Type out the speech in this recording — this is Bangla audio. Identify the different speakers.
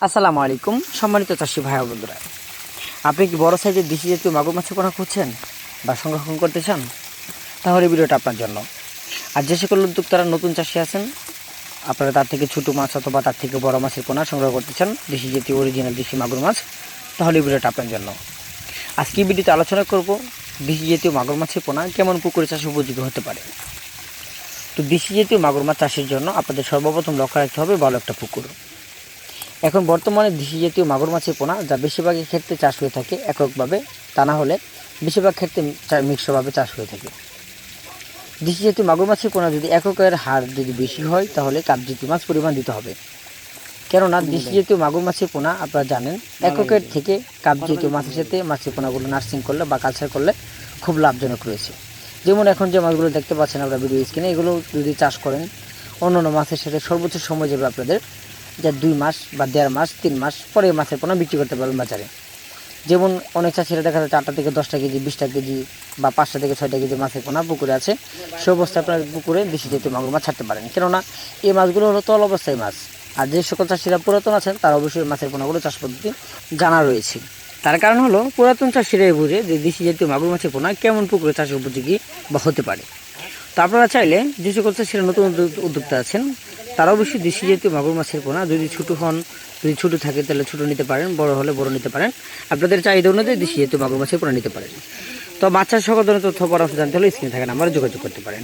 Speaker 1: আসসালামু আলাইকুম সম্মানিত চাষি ভাই বন্ধুরা, আপনি কি বড় সাইজের দেশি জাতীয় মাগুর মাছের পোনা খুঁজছেন বা সংরক্ষণ করতে চান? তাহলে ভিডিওটা আপনার জন্য। আর যে সকল উদ্যোক্তারা নতুন চাষি আছেন, আপনারা তার থেকে ছোটো মাছ অথবা তার থেকে বড় মাছের পোনা সংগ্রহ করতে চান, দেশি জাতীয় অরিজিনাল দেশি মাগুর মাছ, তাহলে ভিডিওটা আপনার জন্য। আজকে ভিডিওতে আলোচনা করব দেশি জাতীয় মাগুর মাছের পোনা কেমন পুকুরে চাষে উপযোগী হতে পারে। তো দেশি জাতীয় মাগুর মাছ চাষের জন্য আপনাদের সর্বপ্রথম লক্ষ্য রাখতে হবে ভালো একটা পুকুর। এখন বর্তমানে দেশি জাতীয় মাগুর মাছের পোনা যা বেশিরভাগই ক্ষেত্রে চাষ হয়ে থাকে এককভাবে, তা না হলে বেশিরভাগ ক্ষেত্রে মিশ্রভাবে চাষ হয়ে থাকে। দেশি জাতীয় মাগুর মাছের পোনা যদি এককের হার যদি বেশি হয় তাহলে কাপজাতীয় মাছ পরিমাণ দিতে হবে। কেননা দেশি জাতীয় মাগুর মাছের পোনা আপনারা জানেন এককের থেকে কাপজাতীয় মাছের সাথে মাছের পোনাগুলো নার্সিং করলে বা কালচার করলে খুব লাভজনক রয়েছে। যেমন এখন যে মাছগুলো দেখতে পাচ্ছেন আপনারা ভিডিও স্ক্রিনে, এগুলো যদি চাষ করেন অন্যান্য মাছের সাথে সর্বোচ্চ সময় যাবে আপনাদের যা 2 মাস বা 1.5 মাস 3 মাস পরে মাছের পোনা বিক্রি করতে পারবেন বাজারে। যেমন অনেক চাষিরা দেখা যাচ্ছে 8টা থেকে 10টা কেজি 20টা কেজি বা 5টা থেকে 6টা কেজি মাছের পোনা পুকুরে আছে, সে অবস্থায় আপনার পুকুরে দেশি জাতীয় মাগুর মাছ ছাড়তে পারেন। কেননা এই মাছগুলো হলো তল অবস্থায় মাছ। আর যে সকল চাষিরা পুরাতন আছেন তারা অবশ্যই মাছের পোনাগুলো চাষ পদ্ধতি জানা রয়েছে। তার কারণ হলো পুরাতন চাষিরাই বুঝে যে দেশি জাতীয় মাগুর মাছের পোনা কেমন পুকুরে চাষের উপযোগী বা হতে পারে। তো আপনারা চাইলে যে সকল চাষিরা নতুন উদ্যোক্তা আছেন তারা অবশ্যই দেশি জাতীয় মাগুর মাছের পোনা যদি ছোটো হন, যদি ছোটো থাকে তাহলে ছোটো নিতে পারেন, বড় হলে বড় নিতে পারেন। আপনাদের চাহিদা অনুযায়ী দেশি জাতীয় মাগুর মাছের পোনা নিতে পারেন। তো বাচ্চার সকল ধরনের তথ্য পরামর্শ জানতে হলে স্ক্রিনে থাকা নাম্বারে যোগাযোগ করতে পারেন।